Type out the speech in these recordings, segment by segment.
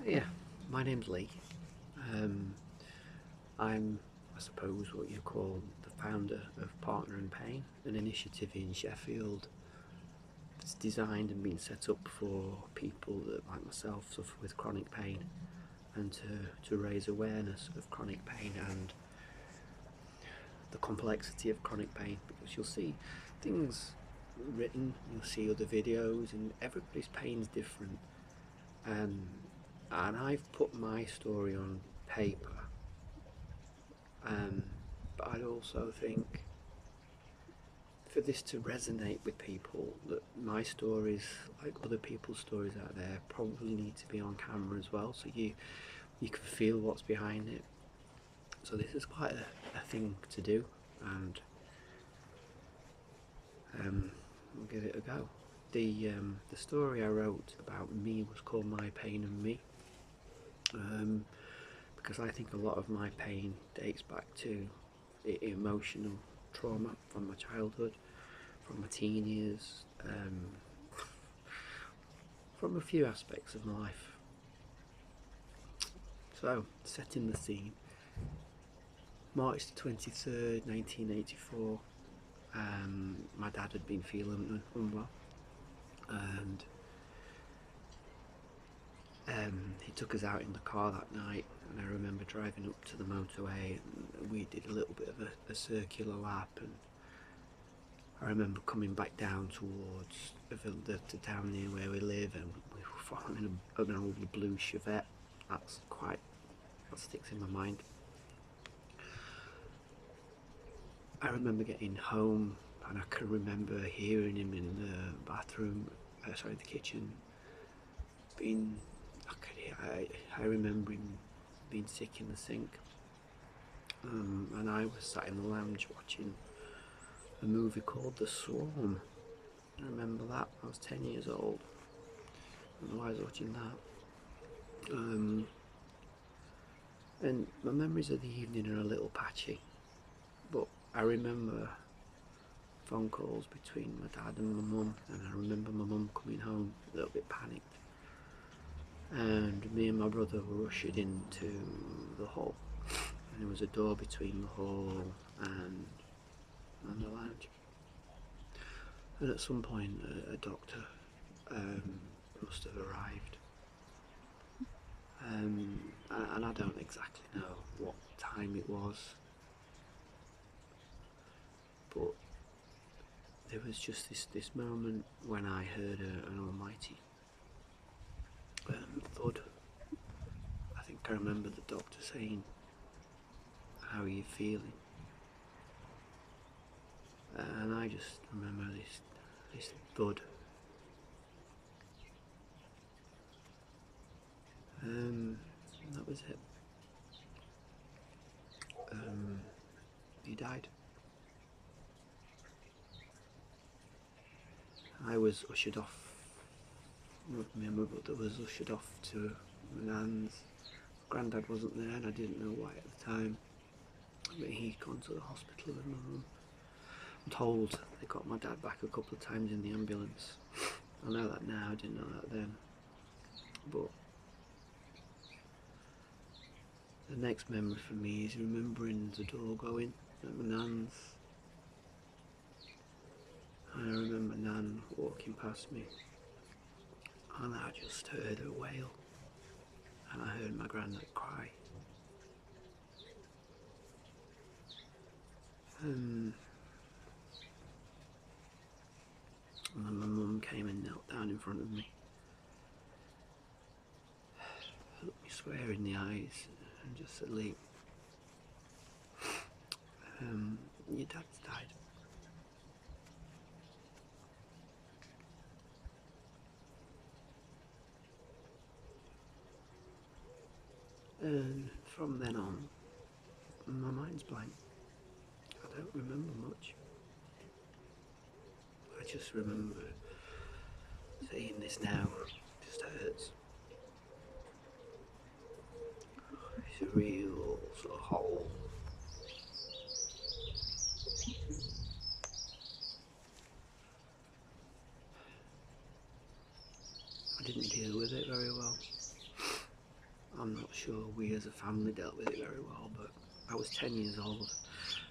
Yeah, my name's Lee. Um, I'm, I suppose, what you call the founder of Partner in Pain, an initiative in Sheffield that's designed and been set up for people that, like myself, suffer with chronic pain, and to raise awareness of chronic pain and the complexity of chronic pain. Because you'll see things written, you'll see other videos, and everybody's pain's different. Um, and I've put my story on paper. Um, but I'd also think for this to resonate with people, that my stories, like other people's stories out there, probably need to be on camera as well, so you can feel what's behind it. So this is quite a thing to do, and we'll give it a go. The story I wrote about me was called My Pain and Me, because I think a lot of my pain dates back to emotional trauma from my childhood, from my teen years, from a few aspects of my life. So, setting the scene, March the 23rd, 1984, my dad had been feeling unwell, and he took us out in the car that night, and I remember driving up to the motorway, and we did a little bit of a circular lap, and I remember coming back down towards the town near where we live, and we were following an old blue Chevette. That sticks in my mind. I remember getting home, and I can remember hearing him in the bathroom, the kitchen, being, I remember him being sick in the sink, and I was sat in the lounge watching a movie called The Swarm. I remember that. I was 10 years old. I don't know why I was watching that. And my memories of the evening are a little patchy, but I remember phone calls between my dad and my mum, and I remember my mum coming home a little bit panicked, and me and my brother were ushered into the hall, and there was a door between the hall and the lounge, and at some point a doctor must have arrived, and I don't exactly know what time it was, but there was just this moment when I heard an almighty thud. I think I remember the doctor saying, "How are you feeling?" And I just remember this thud. That was it. He died. I was ushered off. Me and my brother was ushered off to my nan's. Grandad wasn't there, and I didn't know why at the time. But he'd gone to the hospital with my mum. I'm told they got my dad back a couple of times in the ambulance. I know that now, I didn't know that then. But the next memory for me is remembering the door going at my nan's. And I remember Nan walking past me, and I just heard her wail, and I heard my granddad cry. And then my mum came and knelt down in front of me, looked me square in the eyes, and just said, "Lee, your dad's died." And from then on, my mind's blank. I don't remember much. I just remember saying this now just hurts. It's a real sort of hole. I didn't deal with it very well. I'm not sure we as a family dealt with it very well, but I was 10 years old.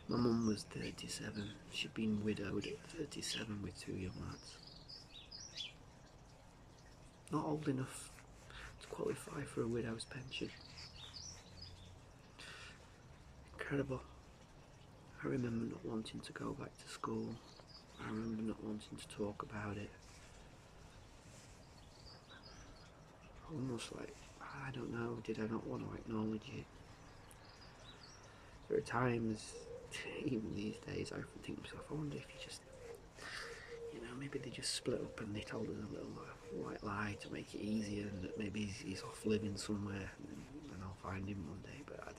My mum was 37. She'd been widowed at 37 with two young lads. Not old enough to qualify for a widow's pension. Incredible. I remember not wanting to go back to school. I remember not wanting to talk about it. Almost like, I don't know, did I not want to acknowledge it? There are times, even these days, I often think to myself, I wonder if you just, maybe they just split up and they told us a little white lie to make it easier, and that maybe he's off living somewhere and I'll find him one day, but I don't.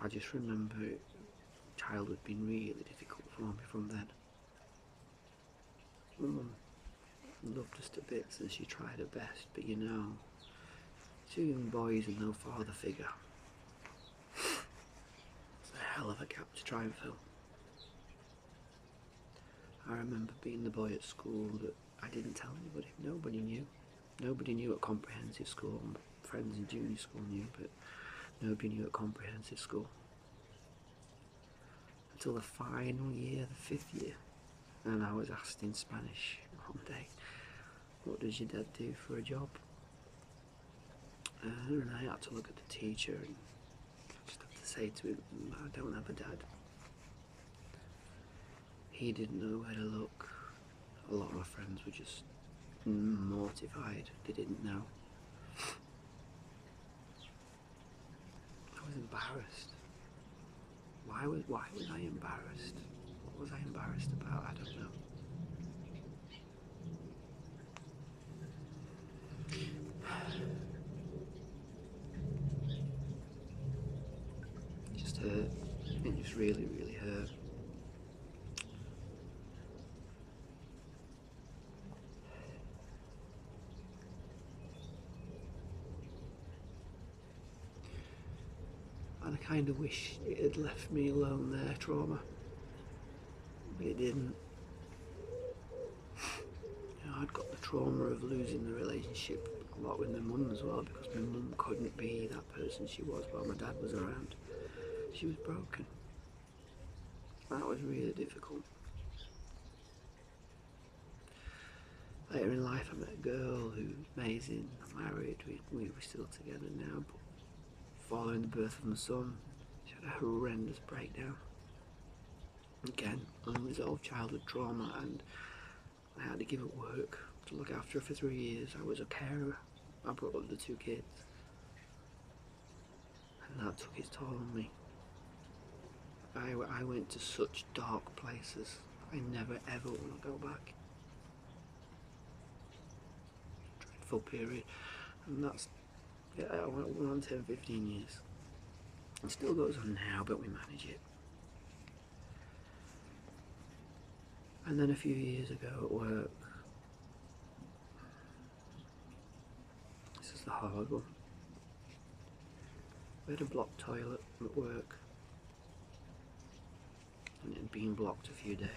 I just remember childhood being really difficult for me from then. My mum loved us to bits and she tried her best, but two young boys and no father figure. It's a hell of a gap to try and fill. I remember being the boy at school that I didn't tell anybody. Nobody knew. Nobody knew at comprehensive school. My friends in junior school knew, but nobody knew at comprehensive school. Until the final year, the 5th year, and I was asked in Spanish one day, what does your dad do for a job? And I had to look at the teacher and just have to say to him, I don't have a dad. He didn't know where to look. A lot of my friends were just mortified. They didn't know. I was embarrassed. Why was I embarrassed? What was I embarrassed about? I don't know. It just hurt. It just really, really hurt. And I kind of wish it had left me alone there, trauma. But it didn't. I'd got the trauma of losing the relationship a lot with my mum as well, because my mum couldn't be that person she was while my dad was around. She was broken. That was really difficult. Later in life I met a girl who's amazing, I'm married, we're still together now, but following the birth of my son, she had a horrendous breakdown. Again, unresolved childhood trauma, and I had to give up work to look after her for 3 years. I was a carer. I brought up the 2 kids. And that took its toll on me. I went to such dark places. I never ever want to go back. Dreadful period. And that's, I went on 10, 15 years. It still goes on now, but we manage it. And then a few years ago at work, this is the hard one. We had a blocked toilet at work, and it had been blocked a few days.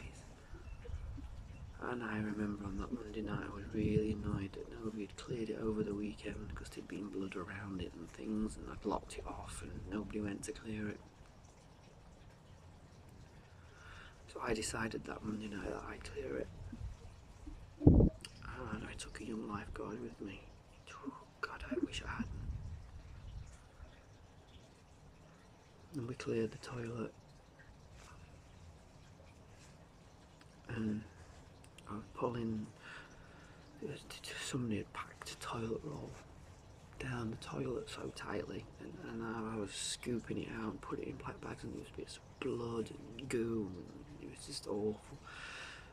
And I remember on that Monday night I was really annoyed that nobody had cleared it over the weekend because there'd been blood around it and things, and I'd locked it off and nobody went to clear it. So I decided that Monday night that I'd clear it. And I took a young lifeguard with me. Oh, God, I wish I hadn't. And we cleared the toilet. And I was pulling, somebody had packed a toilet roll down the toilet so tightly, and I was scooping it out and putting it in black bags, and there was bits of blood and goo, and it was just awful,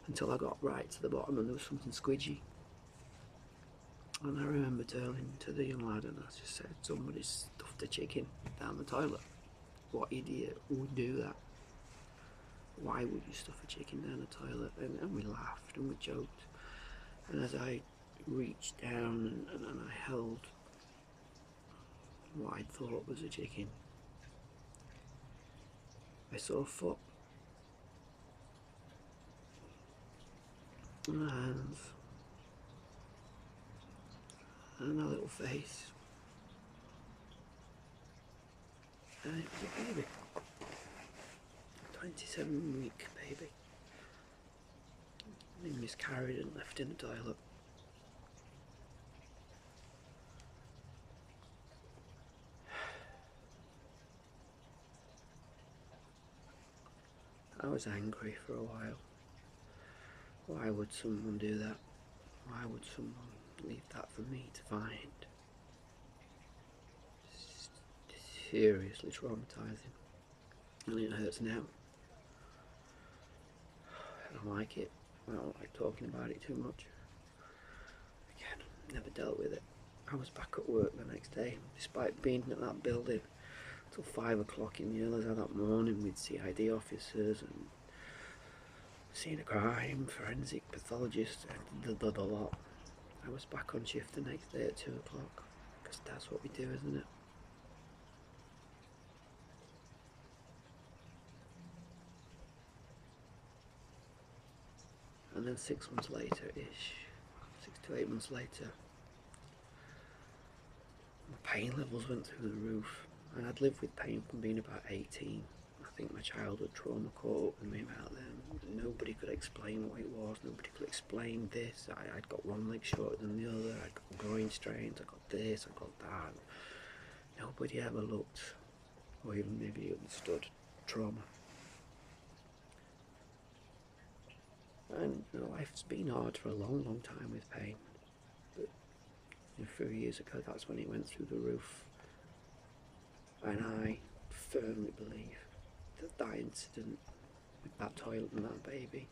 until I got right to the bottom and there was something squidgy. And I remember turning to the young lad and I just said, somebody stuffed a chicken down the toilet. What idiot would do that? Why would you stuff a chicken down the toilet? And we laughed and we joked. And as I reached down and I held what I thought was a chicken, I saw a foot. And my hands and a little face. And it was a baby. 27-week baby. He miscarried and left in the toilet. I was angry for a while. Why would someone do that? Why would someone leave that for me to find? It's seriously traumatising. And it hurts now. I don't like it. I don't like talking about it too much. Again, never dealt with it. I was back at work the next day, despite being at that building till 5 o'clock in the early hours of that morning with CID officers and scene of crime, forensic pathologists, and the lot. I was back on shift the next day at 2 o'clock, because that's what we do, isn't it? And then 6 months later-ish, 6 to 8 months later, my pain levels went through the roof. And I'd lived with pain from being about 18. I think my childhood trauma caught up with me about then. Nobody could explain what it was. Nobody could explain this. I'd got one leg shorter than the other. I'd got groin strains. I got this. I got that. Nobody ever looked or even maybe understood trauma. And life's been hard for a long, long time with pain. But a few years ago, that's when it went through the roof. And I firmly believe that that incident with that toilet and that baby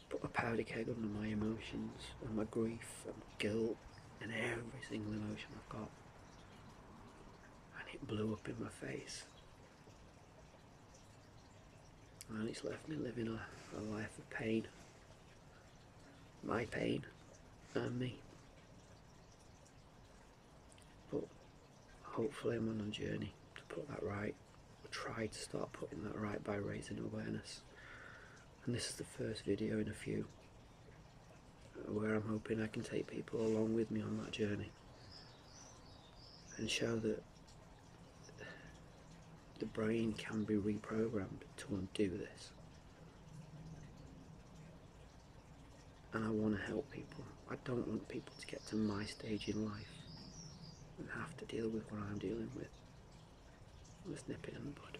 put a powder keg under my emotions and my grief and my guilt and every single emotion I've got. And it blew up in my face. And it's left me living a life of pain. My pain and me. But hopefully I'm on a journey to put that right. I try to start putting that right by raising awareness. And this is the first video in a few where I'm hoping I can take people along with me on that journey and show that the brain can be reprogrammed to undo this. And I want to help people. I don't want people to get to my stage in life and have to deal with what I'm dealing with. Let's nip it in the bud.